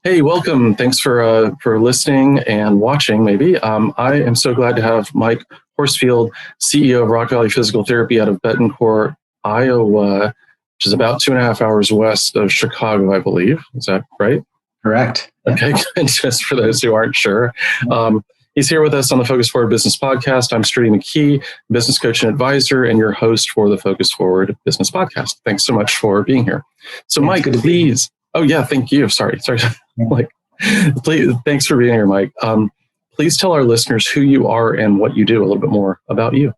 Hey, welcome. Thanks for listening and watching, maybe. I am so glad to have Mike Horsfield, CEO of Rock Valley Physical Therapy out of Betancourt, Iowa, which is about 2.5 hours west of Chicago, I believe. Is that right? Correct. Okay, good. Just for those who aren't sure. He's here with us on the Focus Forward Business Podcast. I'm Sturdy business coach and advisor, and your host for the Focus Forward Business Podcast. Thanks so much for being here. So, Yeah, Mike, please. Oh, yeah, thank you. Sorry. Like, please, thanks for being here, Mike. Please tell our listeners who you are and what you do, a little bit more about you.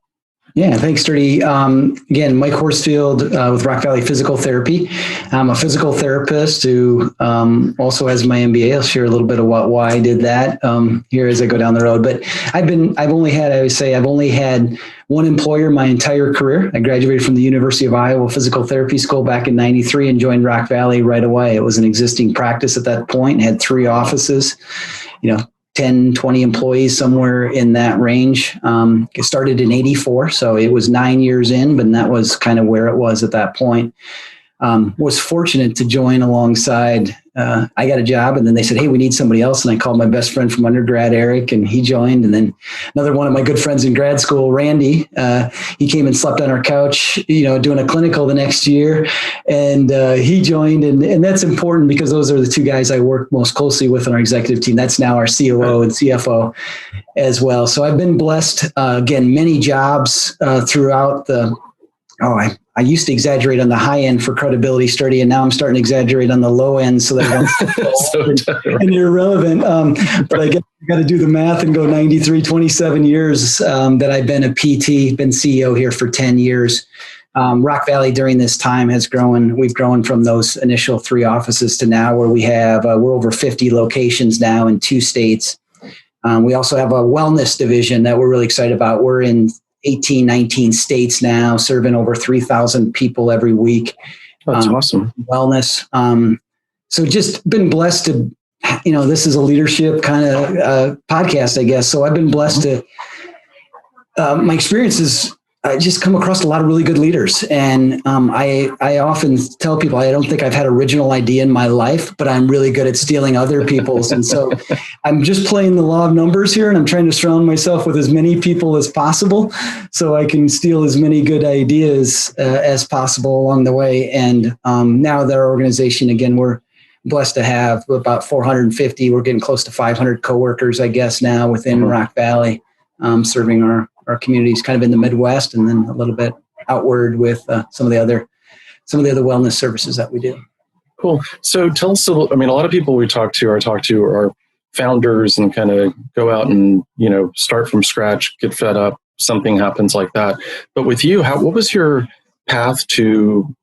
Yeah, thanks, Sturdy. Again, Mike Horsfield with Rock Valley Physical Therapy. I'm a physical therapist who also has my MBA. I'll share a little bit of why I did that here as I go down the road. But I've only had one employer my entire career. I graduated from the University of Iowa Physical Therapy School back in '93 and joined Rock Valley right away. It was an existing practice at that point, had 3 offices, 10, 20 employees, somewhere in that range. It started in '84, so it was 9 years in, but that was kind of where it was at that point. Was fortunate to join alongside. I got a job, and then they said, "Hey, we need somebody else." And I called my best friend from undergrad, Eric, and he joined. And then another one of my good friends in grad school, Randy, he came and slept on our couch, doing a clinical the next year, and he joined. And that's important because those are the 2 guys I work most closely with on our executive team. That's now our COO and CFO as well. So I've been blessed. Again, many jobs throughout the. I used to exaggerate on the high end for credibility, Sturdy, and now I'm starting to exaggerate on the low end so that I don't and irrelevant. But I guess I got to do the math and go 93, 27 years that I've been a PT, been CEO here for 10 years. Rock Valley during this time has grown. We've grown from those initial 3 offices to now where we have, we're over 50 locations now in 2 states. We also have a wellness division that we're really excited about. We're in 18, 19 states now, serving over 3,000 people every week. That's awesome. Wellness. So just been blessed to, this is a leadership kind of podcast, I guess. So I've been blessed to, my experiences, I just come across a lot of really good leaders. And I often tell people, I don't think I've had original idea in my life, but I'm really good at stealing other people's. And so I'm just playing the law of numbers here, and I'm trying to surround myself with as many people as possible so I can steal as many good ideas as possible along the way. And now that our organization, again, we're blessed to have about 450. We're getting close to 500 coworkers, I guess, now within Rock Valley, serving our communities kind of in the Midwest, and then a little bit outward with some of the other wellness services that we do. Cool. So tell us a lot of people we talk to are founders and kind of go out and, start from scratch, get fed up, something happens like that. But with you, what was your path to,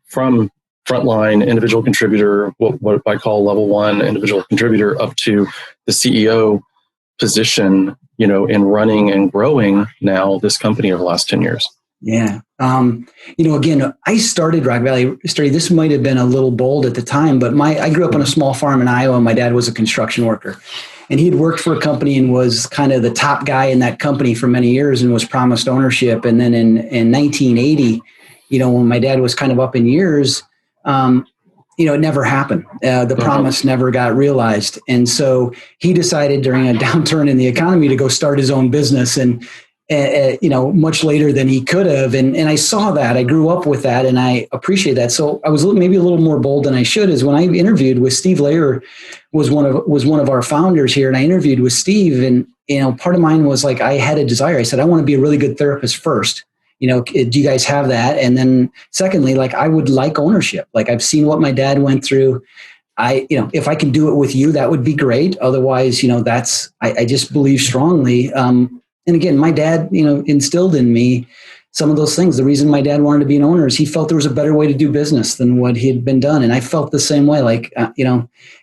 from frontline individual contributor, what I call level 1 individual contributor, up to the CEO position, in running and growing now this company over the last 10 years? Yeah. Again, I started Rock Valley. This might have been a little bold at the time, but I grew up on a small farm in Iowa. My dad was a construction worker, and he'd worked for a company and was kind of the top guy in that company for many years and was promised ownership. And then in 1980, when my dad was kind of up in years, it never happened. The promise never got realized. And so he decided during a downturn in the economy to go start his own business, and, much later than he could have. And I saw that. I grew up with that, and I appreciate that. So I was maybe a little more bold than I should, is when I interviewed with Steve Layer, was one of our founders here. And I interviewed with Steve, and, part of mine was like, I had a desire. I said, I want to be a really good therapist first. Do you guys have that? And then secondly, I would like ownership. I've seen what my dad went through. If I can do it with you, that would be great. Otherwise, I just believe strongly. And again, my dad, instilled in me some of those things. The reason my dad wanted to be an owner is he felt there was a better way to do business than what he had been done. And I felt the same way,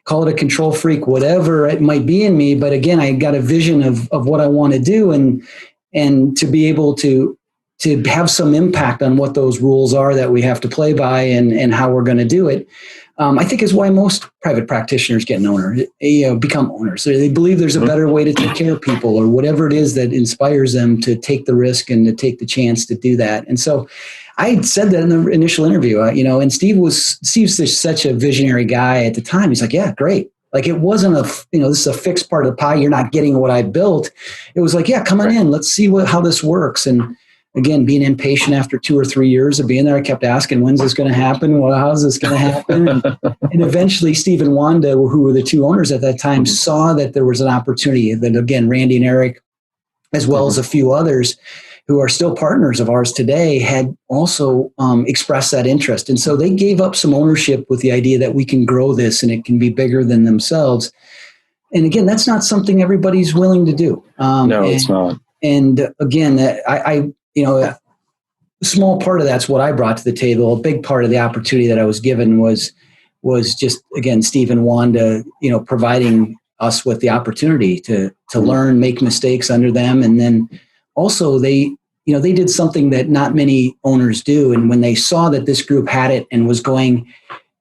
call it a control freak, whatever it might be in me. But again, I got a vision of what I want to do, and to be able to have some impact on what those rules are that we have to play by, and how we're going to do it. I think is why most private practitioners get an owner, become owners. They believe there's a better way to take care of people, or whatever it is that inspires them to take the risk and to take the chance to do that. And so I said that in the initial interview, and Steve's such a visionary guy at the time. He's like, yeah, great. Like it wasn't this is a fixed part of the pie. You're not getting what I built. It was like, yeah, come on in. Let's see how this works. And again, being impatient after 2 or 3 years of being there, I kept asking, when's this going to happen? Well, how's this going to happen? And eventually Steve and Wanda, who were the two owners at that time, saw that there was an opportunity that, again, Randy and Eric, as well as a few others who are still partners of ours today, had also expressed that interest. And so they gave up some ownership with the idea that we can grow this and it can be bigger than themselves. And again, that's not something everybody's willing to do. It's not. And again, a small part of that's what I brought to the table. A big part of the opportunity that I was given was just, again, Steve and Wanda, providing us with the opportunity to learn, make mistakes under them. And then also they did something that not many owners do. And when they saw that this group had it and was going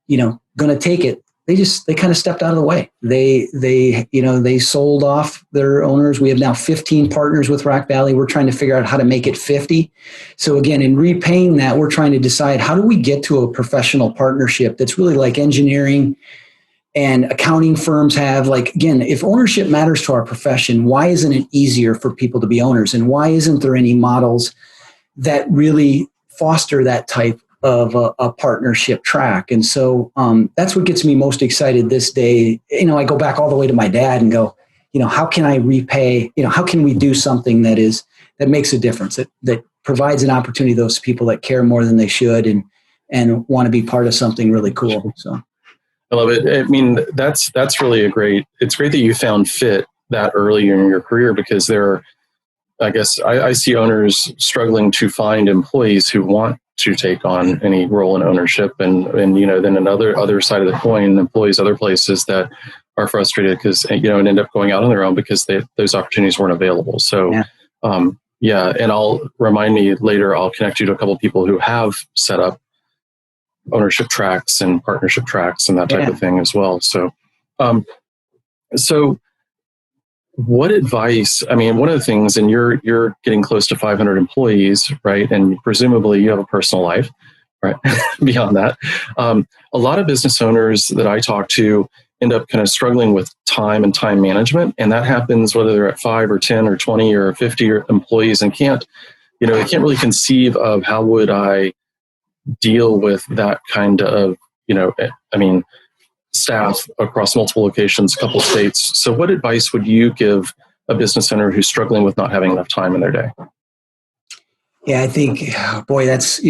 to take it, they kind of stepped out of the way. They sold off their owners. We have now 15 partners with Rock Valley. We're trying to figure out how to make it 50. So again, in repaying that, we're trying to decide, how do we get to a professional partnership that's really like engineering and accounting firms have? Like, again, if ownership matters to our profession, why isn't it easier for people to be owners? And why isn't there any models that really foster that type of a partnership track? And so that's what gets me most excited this day. I go back all the way to my dad and go, how can I repay? How can we do something that makes a difference, that provides an opportunity to those people that care more than they should and want to be part of something really cool. So I love it. I mean, that's really it's great that you found fit that early in your career, because I see owners struggling to find employees who want to take on any role in ownership, and then another other side of the coin, employees other places that are frustrated because and end up going out on their own because those opportunities weren't available. So and I'll remind me later, I'll connect you to a couple of people who have set up ownership tracks and partnership tracks and that type of thing as well. So what advice, one of the things, and you're getting close to 500 employees, right? And presumably you have a personal life, right? Beyond that. A lot of business owners that I talk to end up kind of struggling with time and time management. And that happens whether they're at 5 or 10 or 20 or 50 employees, and they can't really conceive of how would I deal with that kind of, staff across multiple locations, a couple of states. So what advice would you give a business owner who's struggling with not having enough time in their day? Yeah, I think, boy, that's,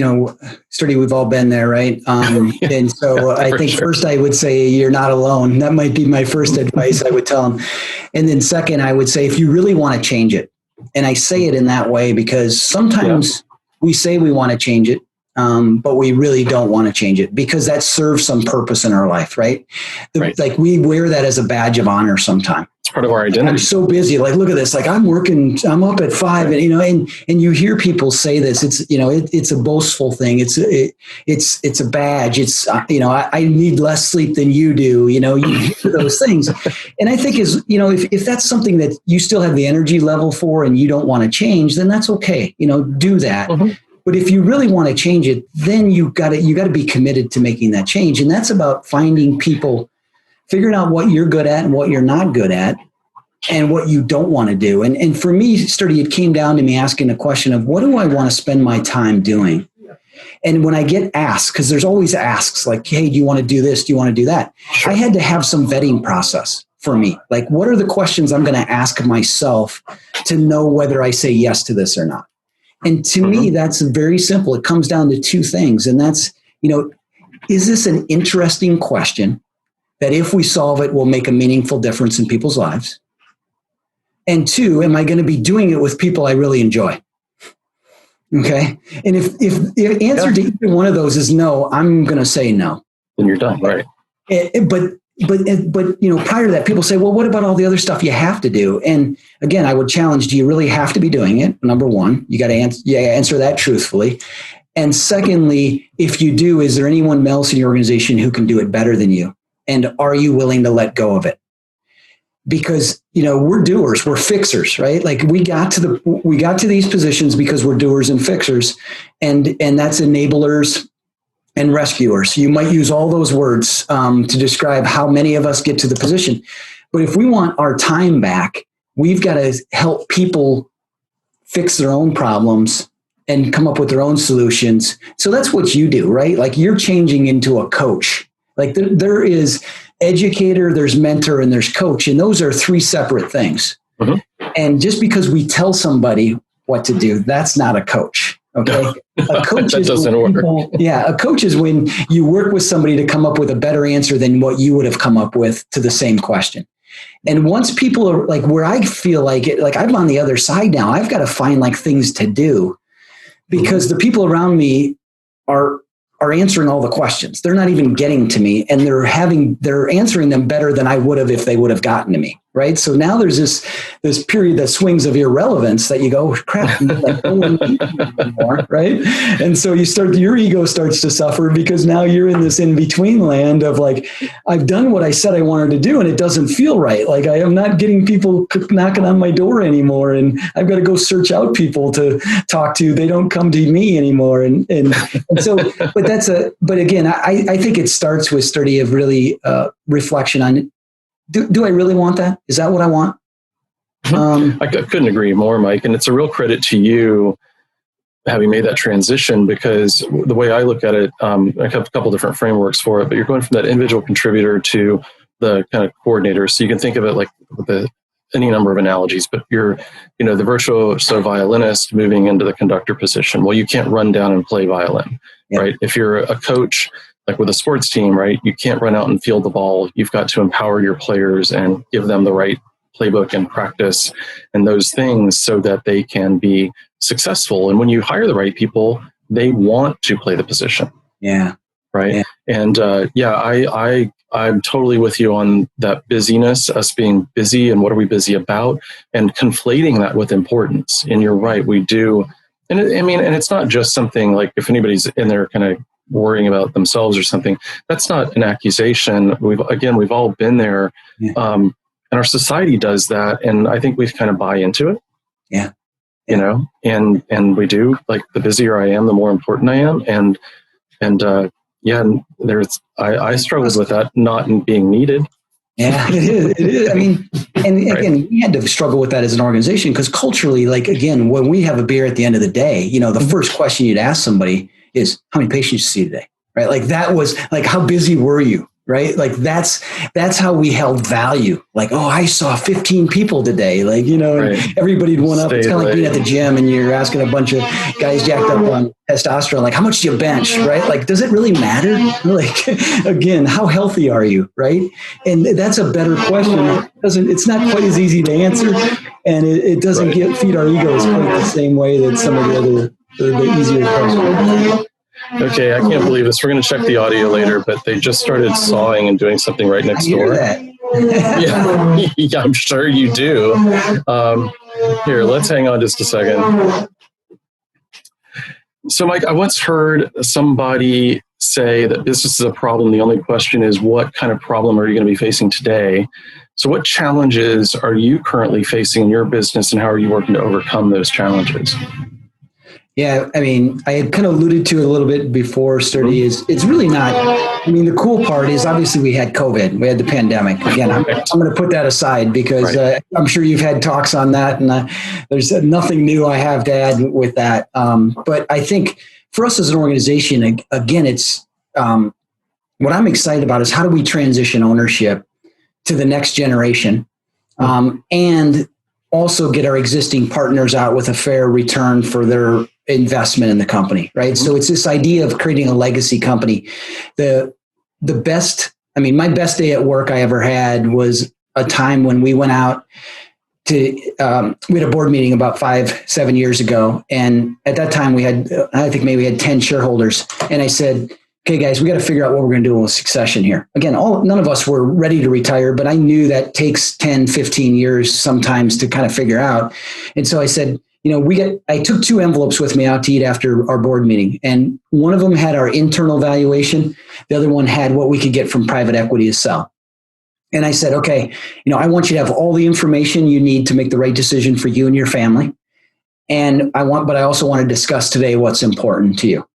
Sturdy, we've all been there, right? And so I think first I would say you're not alone. That might be my first advice I would tell them. And then second, I would say, if you really want to change it, and I say it in that way because sometimes we say we want to change it, but we really don't want to change it because that serves some purpose in our life, right? Like we wear that as a badge of honor sometimes. It's part of our identity. I'm so busy. Like, look at this. Like I'm up at 5 and, and you hear people say this, it's a boastful thing. It's a badge. It's, I need less sleep than you do, you hear those things. And I think if that's something that you still have the energy level for and you don't want to change, then that's okay. Do that. Mm-hmm. But if you really want to change it, then you got to be committed to making that change. And that's about finding people, figuring out what you're good at and what you're not good at and what you don't want to do. And for me, Sturdy, it came down to me asking the question of what do I want to spend my time doing? And when I get asked, because there's always asks like, hey, do you want to do this? Do you want to do that? Sure. I had to have some vetting process for me. Like, what are the questions I'm going to ask myself to know whether I say yes to this or not? And to me, that's very simple. It comes down to two things. And that's, is this an interesting question that if we solve it will make a meaningful difference in people's lives? And two, am I going to be doing it with people I really enjoy? Okay. And if the answer to either one of those is no, I'm going to say no. Then you're done, right? But prior to that, people say, well, what about all the other stuff you have to do? And again, I would challenge, do you really have to be doing it? Number one, you got to answer that truthfully. And secondly, if you do, is there anyone else in your organization who can do it better than you? And are you willing to let go of it? Because, we're doers, we're fixers, right? Like we got to these positions because we're doers and fixers, and that's enablers and rescuers. You might use all those words to describe how many of us get to the position. But if we want our time back, we've got to help people fix their own problems and come up with their own solutions. So that's what you do, right? Like you're changing into a coach. Like there is educator, there's mentor, and there's coach. And those are three separate things. Mm-hmm. And just because we tell somebody what to do, that's not a coach. Okay. A coach that doesn't work. A coach is when you work with somebody to come up with a better answer than what you would have come up with to the same question. And once people are like where I feel like it, like I'm on the other side now, I've got to find like things to do because the people around me are answering all the questions. They're not even getting to me, and they're answering them better than I would have if they would have gotten to me. Right. So now there's this period that swings of irrelevance that you go, crap, like, no one needs me anymore. Right. And so your ego starts to suffer because now you're in this in-between land of like, I've done what I said I wanted to do and it doesn't feel right. Like I am not getting people knocking on my door anymore. And I've got to go search out people to talk to. They don't come to me anymore. And so, but again, I think it starts with Sturdy of really reflection on, do I really want that? Is that what I want? I couldn't agree more, Mike. And it's a real credit to you having made that transition, because the way I look at it, I have a couple different frameworks for it, but you're going from that individual contributor to the kind of coordinator. So you can think of it like with any number of analogies, but you're, the virtuoso violinist moving into the conductor position. Well, you can't run down and play violin, right? If you're a coach, like with a sports team, right? You can't run out and field the ball. You've got to empower your players and give them the right playbook and practice and those things so that they can be successful. And when you hire the right people, they want to play the position. Yeah. Right. Yeah. And I'm totally with you on that busyness, us being busy and what are we busy about, and conflating that with importance. And you're right, we do. And and it's not just something like if anybody's in there kind of worrying about themselves or something, that's not an accusation. We've all been there. Yeah. And our society does that. And I think we kind of buy into it. Yeah. And we do, like, the busier I am, the more important I am. And I struggled with that, not being needed. Yeah, it is. I mean, and again, we had to struggle with that as an organization because culturally, like, again, when we have a beer at the end of the day, the first question you'd ask somebody is, how many patients you see today? Right? Like that was like, how busy were you? Right? Like that's how we held value. Like, oh, I saw 15 people today. Like, and everybody'd one up. It's kind of like being at the gym and you're asking a bunch of guys jacked up on testosterone, like, how much do you bench? Right? Like, does it really matter? Like, again, how healthy are you? Right? And that's a better question. It's not quite as easy to answer, and it doesn't feed our egos quite the same way that some of the other the easier questions. Okay, I can't believe this. We're going to check the audio later, but they just started sawing and doing something right next door. Yeah, I'm sure you do. Here, let's hang on just a second. So, Mike, I once heard somebody say that business is a problem. The only question is, what kind of problem are you going to be facing today? So what challenges are you currently facing in your business, and how are you working to overcome those challenges? Yeah, I mean, I had kind of alluded to it a little bit before, Sturdy, it's really not, the cool part is obviously we had COVID, we had the pandemic. Again, I'm going to put that aside because I'm sure you've had talks on that, and there's nothing new I have to add with that. But I think for us as an organization, again, it's what I'm excited about is how do we transition ownership to the next generation, and also get our existing partners out with a fair return for their investment in the company, right? So it's this idea of creating a legacy company. My best day at work I ever had was a time when we went out to, we had a board meeting about 5-7 years ago. And at that time we had 10 shareholders. And I said, okay, guys, we got to figure out what we're going to do with succession here. Again, none of us were ready to retire, but I knew that takes 10, 15 years sometimes to kind of figure out. And so I said, I took 2 envelopes with me out to eat after our board meeting. And one of them had our internal valuation. The other one had what we could get from private equity to sell. And I said, okay, I want you to have all the information you need to make the right decision for you and your family. But I also want to discuss today what's important to you.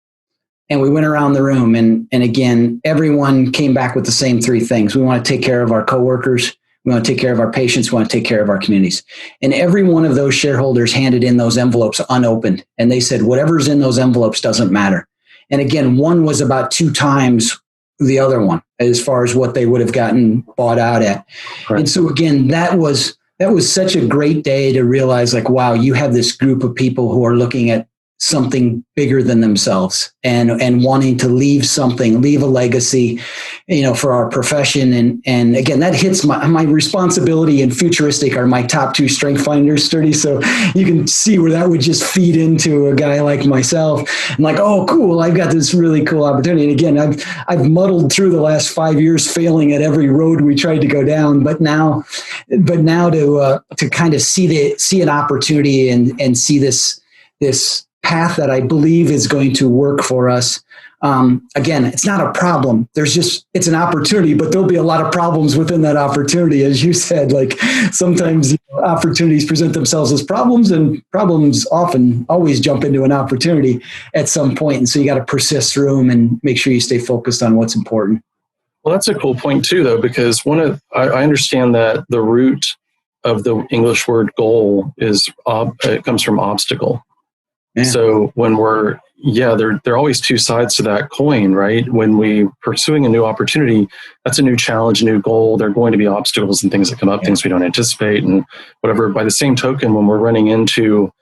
And we went around the room, and again, everyone came back with the same three things. We want to take care of our coworkers. We want to take care of our patients. We want to take care of our communities. And every one of those shareholders handed in those envelopes unopened. And they said, whatever's in those envelopes doesn't matter. And again, one was about 2 times the other one as far as what they would have gotten bought out at. Right. And so again, that was such a great day to realize, like, wow, you have this group of people who are looking at something bigger than themselves and wanting to leave a legacy, for our profession. And again, that hits my responsibility and futuristic are my top 2 strength finders, Sturdy. So you can see where that would just feed into a guy like myself. I'm like, oh, cool. I've got this really cool opportunity. And again, I've muddled through the last 5 years, failing at every road we tried to go down. But now to kind of see an opportunity and see this path that I believe is going to work for us. Again, it's not a problem. It's an opportunity, but there'll be a lot of problems within that opportunity. As you said, like sometimes opportunities present themselves as problems, and problems often always jump into an opportunity at some point. And so you got to persist through them and make sure you stay focused on what's important. Well, that's a cool point too, though, because I understand that the root of the English word goal it comes from obstacle. Yeah. So when there are always 2 sides to that coin, right? When we're pursuing a new opportunity, that's a new challenge, a new goal. There are going to be obstacles and things that come up, things we don't anticipate and whatever. By the same token, when we're running into,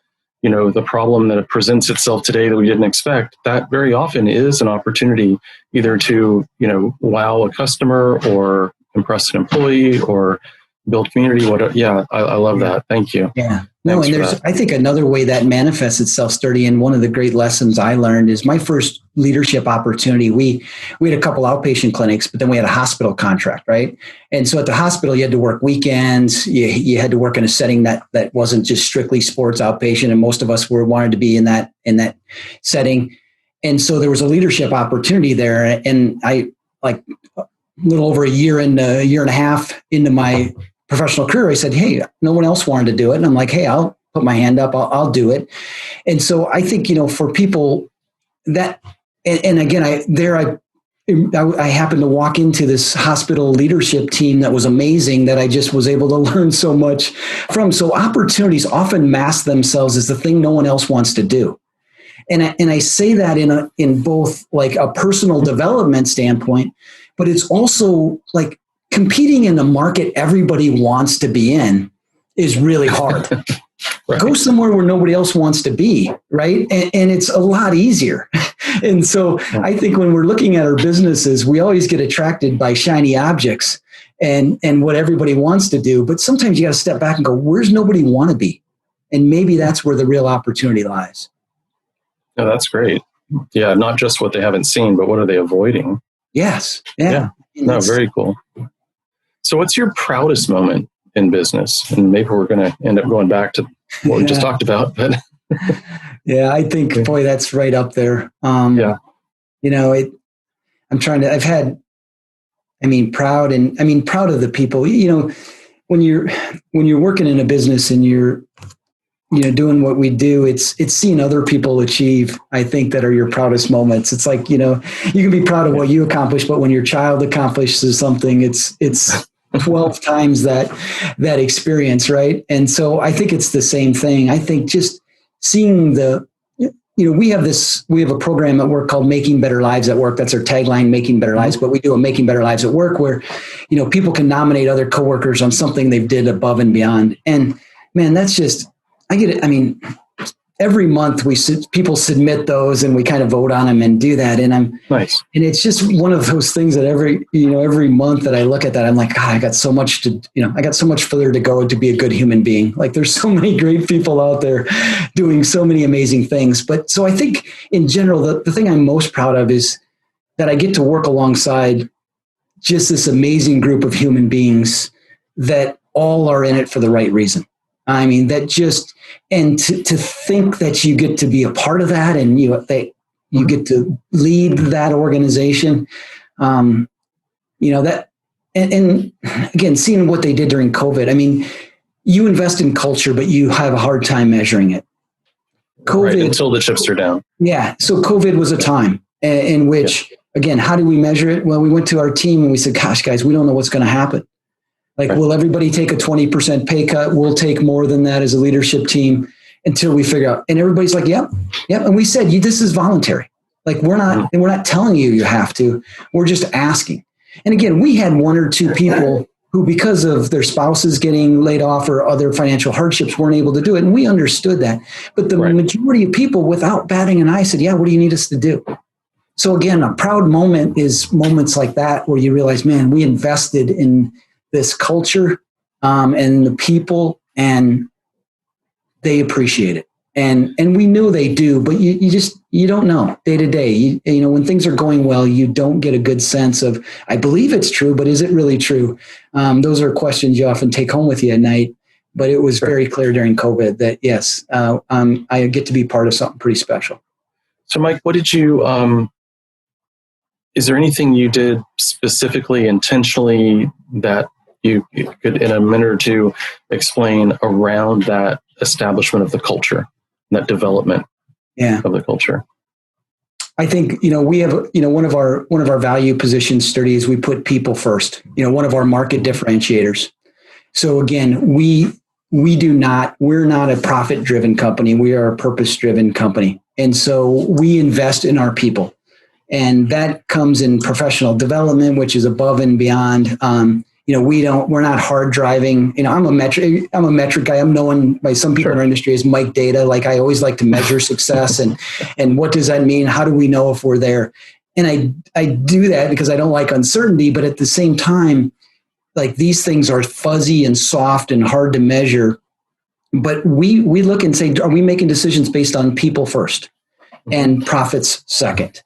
the problem that presents itself today that we didn't expect, that very often is an opportunity either to, wow a customer or impress an employee or build community, whatever. Yeah, I love that. Thank you. Yeah. No, and I think another way that manifests itself, Sturdy, and one of the great lessons I learned is my first leadership opportunity. We had a couple outpatient clinics, but then we had a hospital contract, right? And so at the hospital, you had to work weekends. You had to work in a setting that wasn't just strictly sports outpatient, and most of us wanted to be in that setting. And so there was a leadership opportunity there, and I, like a little over a year and a half into my professional career, I said, hey, no one else wanted to do it. And I'm like, hey, I'll put my hand up. I'll do it. And so I think, for people that, and again, I happened to walk into this hospital leadership team that was amazing, that I just was able to learn so much from. So opportunities often mask themselves as the thing no one else wants to do. And I say that in both like a personal development standpoint, but it's also like, competing in the market everybody wants to be in is really hard. Right. Go somewhere where nobody else wants to be, right? And it's a lot easier. And so I think when we're looking at our businesses, we always get attracted by shiny objects and what everybody wants to do. But sometimes you got to step back and go, where's nobody want to be? And maybe that's where the real opportunity lies. No, that's great. Yeah, not just what they haven't seen, but what are they avoiding? Yes. Yeah. No, very cool. So what's your proudest moment in business? And maybe we're going to end up going back to what we just talked about. But yeah, I think, boy, that's right up there. Proud of the people, when you're working in a business and you're, doing what we do, it's seeing other people achieve, I think, that are your proudest moments. It's like, you can be proud of what you accomplished, but when your child accomplishes something, it's 12 times that experience, right? And so I think it's the same thing. I think just seeing we have a program at work called Making Better Lives at Work. That's our tagline, Making Better Lives. But we do a Making Better Lives at Work where, people can nominate other coworkers on something they've did above and beyond. And man, that's just, I get it. I mean, every month people submit those and we kind of vote on them and do that. And nice. And it's just one of those things that every month that I look at that, I'm like, God, I got so much further to go to be a good human being. Like there's so many great people out there doing so many amazing things. But so I think in general, the thing I'm most proud of is that I get to work alongside just this amazing group of human beings that all are in it for the right reason. I mean, and to think that you get to be a part of that and you get to lead that organization, and again, seeing what they did during COVID. I mean, you invest in culture, but you have a hard time measuring it. COVID, right, until the chips are down. Yeah. So COVID was a time in which, again, how do we measure it? Well, we went to our team and we said, gosh, guys, we don't know what's going to happen. Like, will everybody take a 20% pay cut? We'll take more than that as a leadership team until we figure out. And everybody's like, yep. And we said, this is voluntary. Like, we're not telling you have to. We're just asking. And again, we had one or two people who, because of their spouses getting laid off or other financial hardships, weren't able to do it. And we understood that. But the majority of people, without batting an eye, said, yeah, what do you need us to do? So again, a proud moment is moments like that where you realize, man, we invested in this culture and the people, and they appreciate it. And we knew they do, but you don't know day to day. You know, when things are going well, you don't get a good sense of, I believe it's true, but is it really true? Those are questions you often take home with you at night. But it was very clear during COVID that, yes, I get to be part of something pretty special. So, Mike, what did you, is there anything you did specifically, intentionally, that you could, in a minute or two, explain around that establishment of the culture, that development of the culture? I think, we have, one of our value positions, Sturdy, is we put people first, one of our market differentiators. So again, we're not a profit-driven company. We are a purpose-driven company. And so we invest in our people. And that comes in professional development, which is above and beyond. We're not hard driving. I'm a metric guy. I'm known by some people in our industry as Mike Data. Like, I always like to measure success and what does that mean? How do we know if we're there? And I do that because I don't like uncertainty, but at the same time, like, these things are fuzzy and soft and hard to measure. But we look and say, are we making decisions based on people first and profits second?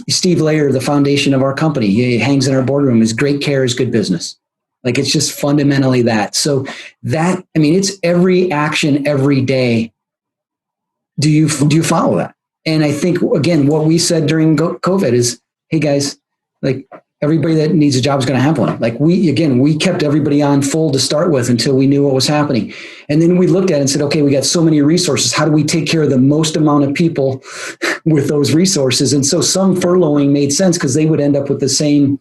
Steve Layer, the foundation of our company, he hangs in our boardroom, is great care is good business. Like, it's just fundamentally that. So that, it's every action every day. Do you follow that? And I think, again, what we said during COVID is, hey guys, like, everybody that needs a job is going to have one. Like, we kept everybody on full to start with until we knew what was happening. And then we looked at it and said, okay, we got so many resources. How do we take care of the most amount of people with those resources? And so some furloughing made sense because they would end up with the same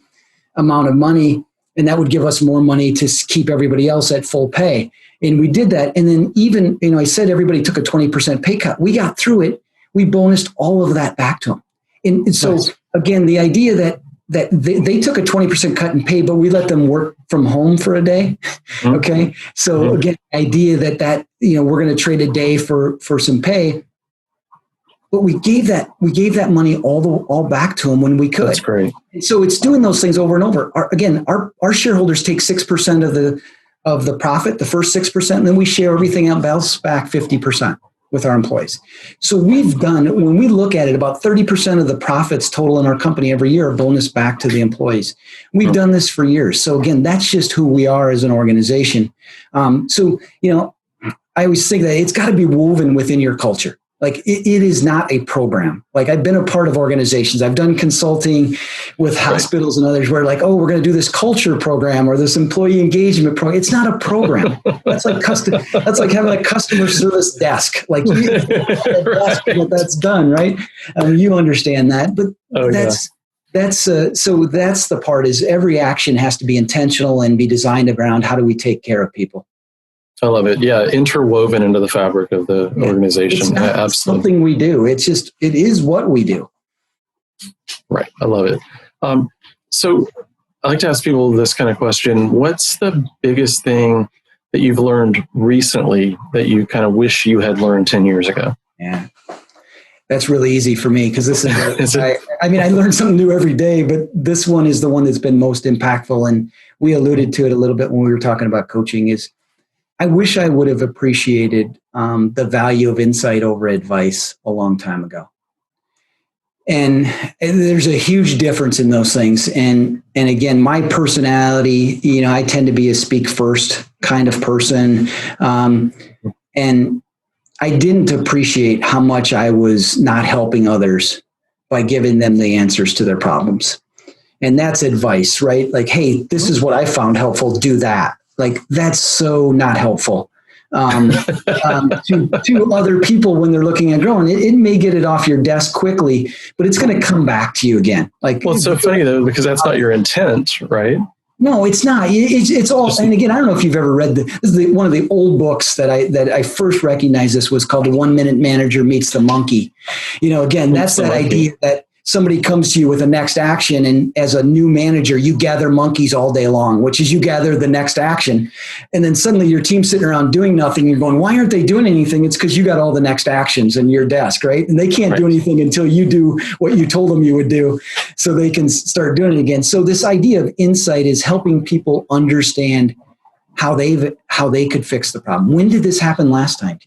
amount of money, and that would give us more money to keep everybody else at full pay. And we did that. And then even, I said everybody took a 20% pay cut. We got through it. We bonused all of that back to them. And so again, the idea that they took a 20% cut in pay, but we let them work from home for a day. Okay. So again, the idea that we're going to trade a day for some pay, but we gave that money all back to them when we could. That's great. So it's doing those things over and over. Our shareholders take 6% of the profit, the first 6%, and then we share everything else back 50% with our employees. So we've done, when we look at it, about 30% of the profits total in our company every year are bonus back to the employees. We've done this for years. So again, that's just who we are as an organization. I always think that it's got to be woven within your culture. Like, it is not a program. Like, I've been a part of organizations. I've done consulting with hospitals and others where, like, oh, we're going to do this culture program or this employee engagement program. It's not a program. That's like having a customer service desk. Like, that's done, right? You understand that, but that's the part, is every action has to be intentional and be designed around how do we take care of people. I love it. Yeah, interwoven into the fabric of the organization. It's not absolutely something we do. It is what we do. Right. I love it. So I like to ask people this kind of question. What's the biggest thing that you've learned recently that you kind of wish you had learned 10 years ago? Yeah, that's really easy for me because this is, I learn something new every day, but this one is the one that's been most impactful. And we alluded to it a little bit when we were talking about coaching, is I wish I would have appreciated the value of insight over advice a long time ago. And there's a huge difference in those things. And again, my personality, I tend to be a speak first kind of person. And I didn't appreciate how much I was not helping others by giving them the answers to their problems. And that's advice, right? Like, hey, this is what I found helpful. Do that. Like, that's so not helpful. to other people when they're looking at growing. It may get it off your desk quickly, but it's going to come back to you again. Like, well, it's so funny though, because that's not your intent, right? No, it's not. It's all. And again, I don't know if you've ever read this is one of the old books that I first recognized. This was called "The 1 Minute Manager Meets the Monkey." Again, that's that idea that somebody comes to you with a next action, and as a new manager, you gather monkeys all day long, which is you gather the next action, and then suddenly your team's sitting around doing nothing. You're going, why aren't they doing anything? It's because you got all the next actions in your desk, right? And they can't do anything until you do what you told them you would do, so they can start doing it again. So this idea of insight is helping people understand how they could fix the problem. When did this happen last time?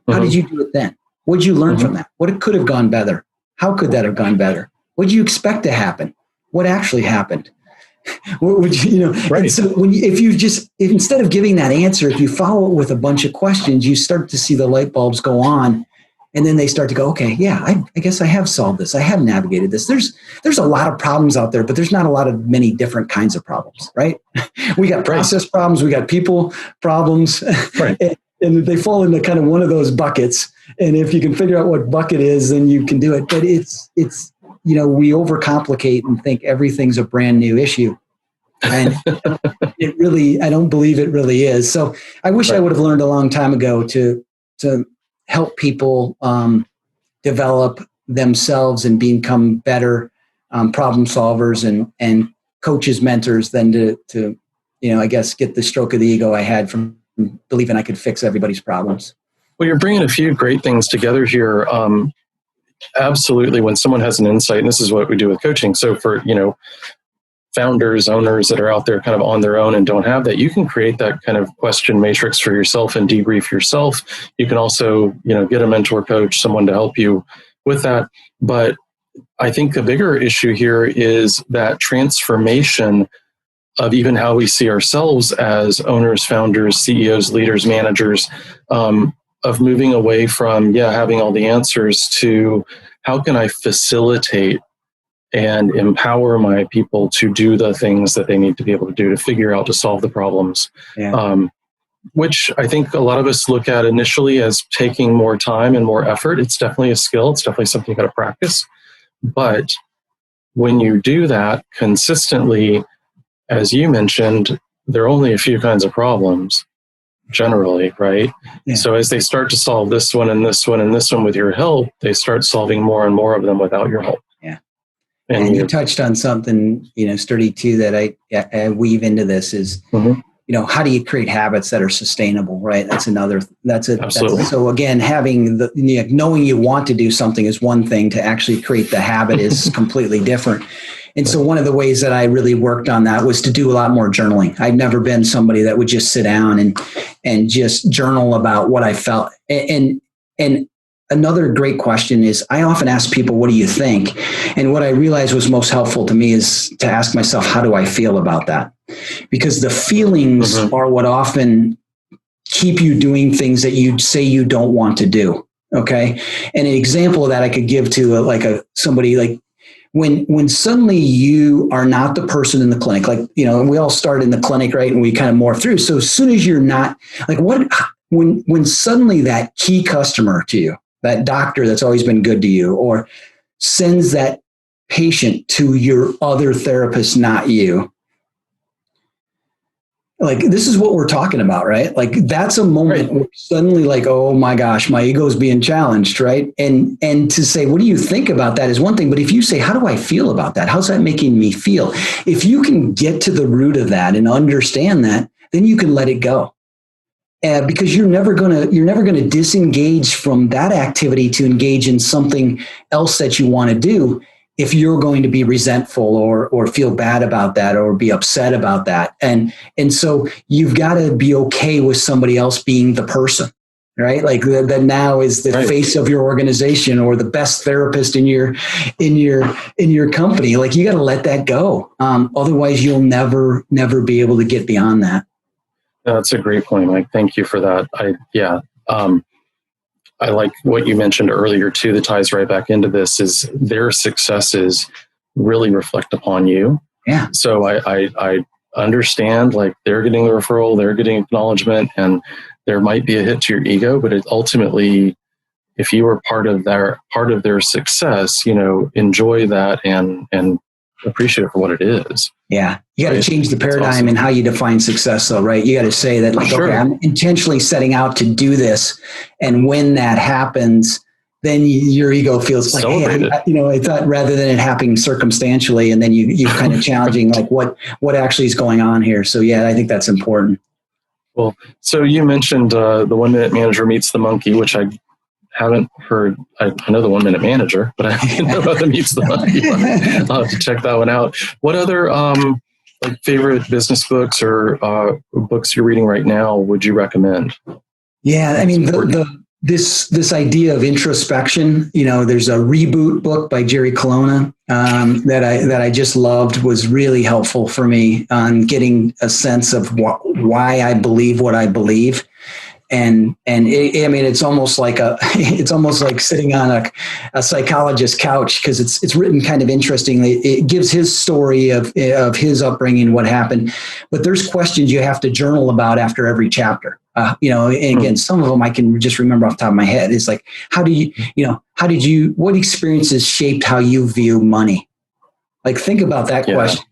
How did you do it then? What did you learn from that? What could have gone better? How could that have gone better? What did you expect to happen? What actually happened? What would Right. And so if instead of giving that answer, if you follow it with a bunch of questions, you start to see the light bulbs go on, and then they start to go, okay, yeah, I guess I have solved this. I have navigated this. There's a lot of problems out there, but there's not a lot of many different kinds of problems, right? We got process problems, we got people problems, right. and they fall into kind of one of those buckets. And if you can figure out what bucket is, then you can do it. But it's we overcomplicate and think everything's a brand new issue. And I don't believe it really is. So I wish I would have learned a long time ago to help people develop themselves and become better problem solvers and coaches, mentors, than to I guess get the stroke of the ego I had from believing I could fix everybody's problems. Well, you're bringing a few great things together here. Absolutely. When someone has an insight, and this is what we do with coaching. So for, founders, owners that are out there kind of on their own and don't have that, you can create that kind of question matrix for yourself and debrief yourself. You can also, get a mentor coach, someone to help you with that. But I think the bigger issue here is that transformation of even how we see ourselves as owners, founders, CEOs, leaders, managers, of moving away from, having all the answers to how can I facilitate and empower my people to do the things that they need to be able to do to figure out, to solve the problems, which I think a lot of us look at initially as taking more time and more effort. It's definitely a skill. It's definitely something you got to practice. But when you do that consistently, as you mentioned, there are only a few kinds of problems generally, right? Yeah. So as they start to solve this one and this one and this one with your help, they start solving more and more of them without your help. Yeah. And you touched on something, Sturdy, too, that I weave into this is, how do you create habits that are sustainable, right? Absolutely. So again, having knowing you want to do something is one thing. To actually create the habit is completely different. And so one of the ways that I really worked on that was to do a lot more journaling. I've never been somebody that would just sit down and just journal about what I felt. And another great question is, I often ask people, what do you think? And what I realized was most helpful to me is to ask myself, how do I feel about that? Because the feelings are what often keep you doing things that you say you don't want to do. Okay. And an example of that I could give to somebody like, when suddenly you are not the person in the clinic, we all start in the clinic, right? And we kind of morph through. So as soon as you're not when suddenly that key customer to you, that doctor that's always been good to you, or sends that patient to your other therapist, not you. This is what we're talking about, right? That's a moment where suddenly oh my gosh, my ego is being challenged, right? And to say, what do you think about that is one thing. But if you say, how do I feel about that? How's that making me feel? If you can get to the root of that and understand that, then you can let it go. Because you're never gonna disengage from that activity to engage in something else that you want to do if you're going to be resentful or feel bad about that or be upset about that. And so you've got to be okay with somebody else being the person, right? That now is the face of your organization or the best therapist in your company. You got to let that go. Otherwise you'll never be able to get beyond that. That's a great point, Mike. Thank you for that. I like what you mentioned earlier too, that ties right back into this, is their successes really reflect upon you. Yeah. So I understand, they're getting the referral, they're getting acknowledgement, and there might be a hit to your ego, but it ultimately, if you are part of their success, enjoy that and appreciate it for what it is. Yeah. You got to Right? change the That's paradigm awesome. in how you define success though, right? You got to say that like, Sure. okay, I'm intentionally setting out to do this. And when that happens, then your ego feels like, Celebrate hey, I thought rather than it happening circumstantially, and then you kind of challenging like what actually is going on here. So yeah, I think that's important. Well, so you mentioned the 1 Minute Manager Meets the Monkey, which I haven't heard. I know the 1 Minute Manager, but I didn't know about the Meets the Monkey one. I'll have to check that one out. What other like favorite business books or books you're reading right now would you recommend? Yeah, I mean this idea of introspection. There's a Reboot book by Jerry Colonna that I just loved. Was really helpful for me on getting a sense of why I believe what I believe. And it's almost like sitting on a psychologist's couch, because it's written kind of interestingly. It gives his story of his upbringing, what happened, but there's questions you have to journal about after every chapter. And again, some of them I can just remember off the top of my head. It's like, what experiences shaped how you view money? Like, think about that question.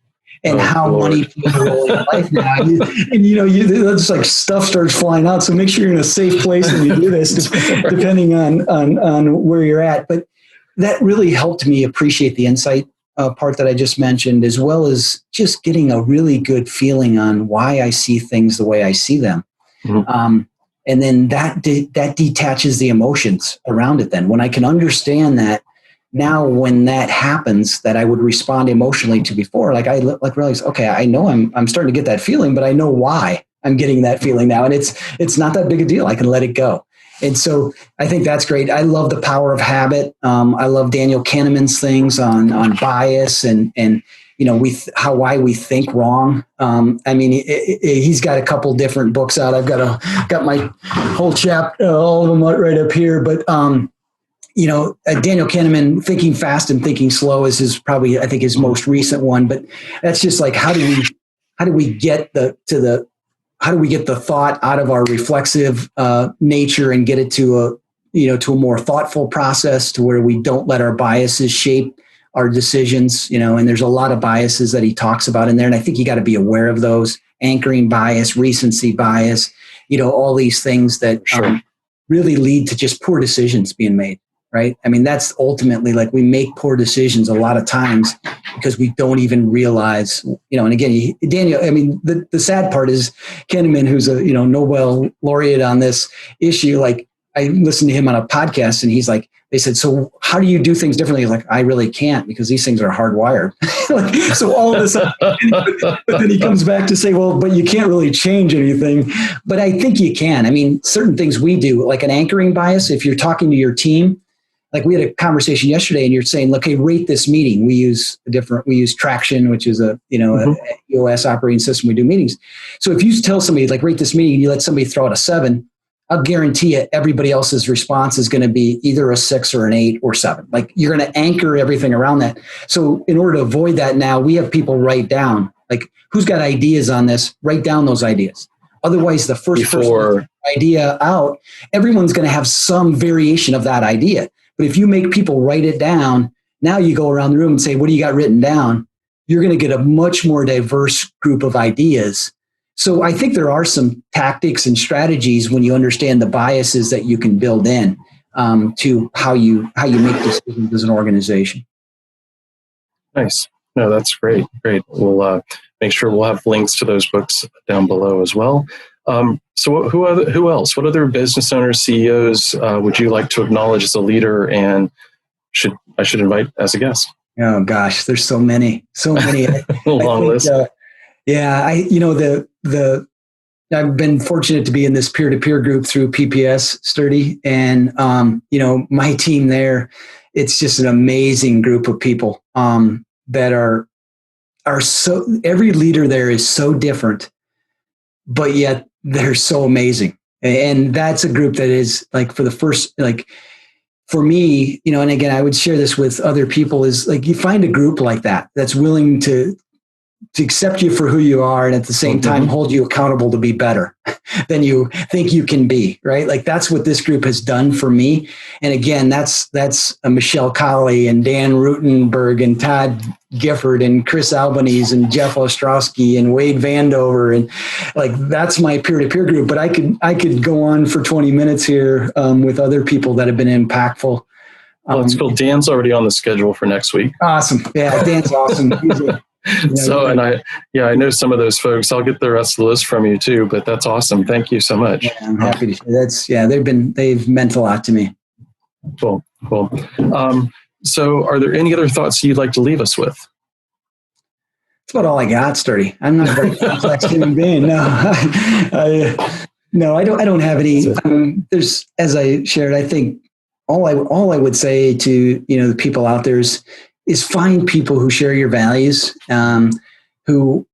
And how money plays a role in life now. It's like stuff starts flying out. So make sure you're in a safe place when you do this, depending on where you're at. But that really helped me appreciate the insight part that I just mentioned, as well as just getting a really good feeling on why I see things the way I see them. Mm-hmm. And then that detaches the emotions around it. Then when I can understand that, now, when that happens, that I would respond emotionally to before, I realize, okay, I know I'm starting to get that feeling, but I know why I'm getting that feeling now, and it's not that big a deal. I can let it go, and so I think that's great. I love The Power of Habit. I love Daniel Kahneman's things on bias and why we think wrong. He's got a couple different books out. I've got my whole chapter, all of them right up here, but. Daniel Kahneman, Thinking Fast and Thinking Slow is his most recent one. But that's just like, how do we get the thought out of our reflexive nature and get it to a more thoughtful process, to where we don't let our biases shape our decisions. And there's a lot of biases that he talks about in there, and I think you got to be aware of those: anchoring bias, recency bias, all these things that really lead to just poor decisions being made. Right. I mean, that's ultimately, like, we make poor decisions a lot of times because we don't even realize, and again, Daniel, the sad part is Kahneman, who's a, Nobel laureate on this issue. Like, I listened to him on a podcast, and he's like, they said, so how do you do things differently? He's like, I really can't, because these things are hardwired. So all of this, but then he comes back to say, well, but you can't really change anything. But I think you can. Certain ththings we do, like an anchoring bias, if you're talking to your team. Like, we had a conversation yesterday, and you're saying, look, hey, rate this meeting. We use Traction, which is a EOS operating system. We do meetings. So if you tell somebody, like, rate this meeting, and you let somebody throw out a 7, I'll guarantee you everybody else's response is going to be either a 6 or an 8 or 7. Like, you're going to anchor everything around that. So in order to avoid that, now we have people write down, like, who's got ideas on this? Write down those ideas. Otherwise, the first person idea out, everyone's going to have some variation of that idea. But if you make people write it down, now you go around the room and say, what do you got written down? You're going to get a much more diverse group of ideas. So I think there are some tactics and strategies when you understand the biases that you can build in to how you make decisions as an organization. Nice. No, that's great. Great. We'll make sure we'll have links to those books down below as well. So who else? What other business owners, CEOs would you like to acknowledge as a leader and I should invite as a guest? Oh gosh, there's so many. Long list. I've been fortunate to be in this peer-to-peer group through PPS Sturdy, and my team there, it's just an amazing group of people that are so, every leader there is so different, but yet they're so amazing. And that's a group that is, like, for me, and again, I would share this with other people, is like, you find a group like that that's willing to accept you for who you are, and at the same time hold you accountable to be better than you think you can be, right? Like that's what this group has done for me. And again, that's Michelle Colley and Dan Rutenberg and Todd Gifford and Chris Albanese and Jeff Ostrowski and Wade Vandover, and like that's my peer-to-peer group. But I could go on for 20 minutes here with other people that have been impactful. Well, it's cool. Dan's already on the schedule for next week. Awesome. Yeah, Dan's awesome. So, and I know some of those folks. I'll get the rest of the list from you too, but that's awesome. Thank you so much. Yeah, I'm happy to. They've meant a lot to me. Cool. So are there any other thoughts you'd like to leave us with? That's about all I got, Sturdy. I'm not a very complex human being. No, I don't have any. There's, as I shared, I think all I would say to the people out there is find people who share your values, who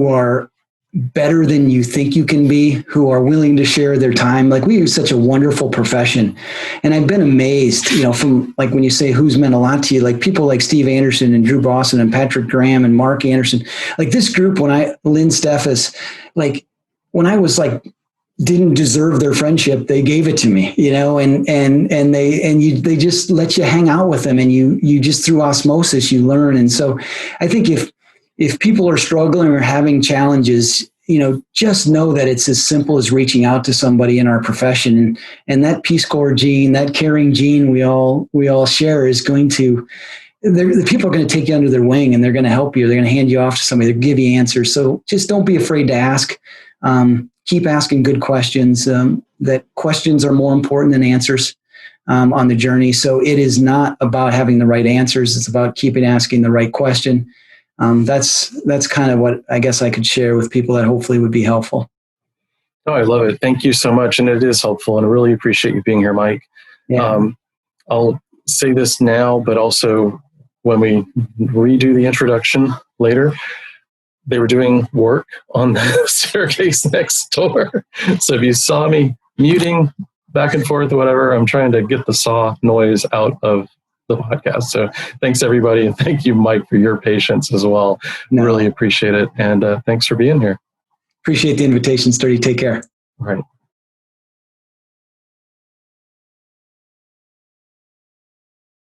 are better than you think you can be, who are willing to share their time. Like we have such a wonderful profession. And I've been amazed, from like when you say who's meant a lot to you, like people like Steve Anderson and Drew Boston and Patrick Graham and Mark Anderson, like this group, Lynn Steffes, like when I was like, didn't deserve their friendship, they gave it to me, and they just let you hang out with them, and you just through osmosis, you learn. And so I think if people are struggling or having challenges, just know that it's as simple as reaching out to somebody in our profession, and that Peace Corps gene, that caring gene we all share is going to, the people are going to take you under their wing, and they're going to help you. They're going to hand you off to somebody. They'll give you answers. So just don't be afraid to ask. Keep asking good questions. That questions are more important than answers on the journey. So it is not about having the right answers. It's about keeping asking the right question. That's kind of what I guess I could share with people that hopefully would be helpful. Oh, I love it. Thank you so much. And it is helpful. And I really appreciate you being here, Mike. Yeah. I'll say this now, but also when we redo the introduction later, they were doing work on the staircase next door. So if you saw me muting back and forth or whatever, I'm trying to get the saw noise out of the podcast. So thanks everybody. And thank you, Mike, for your patience as well. Really appreciate it. And thanks for being here. Appreciate the invitation, Sturdy. Take care. All right.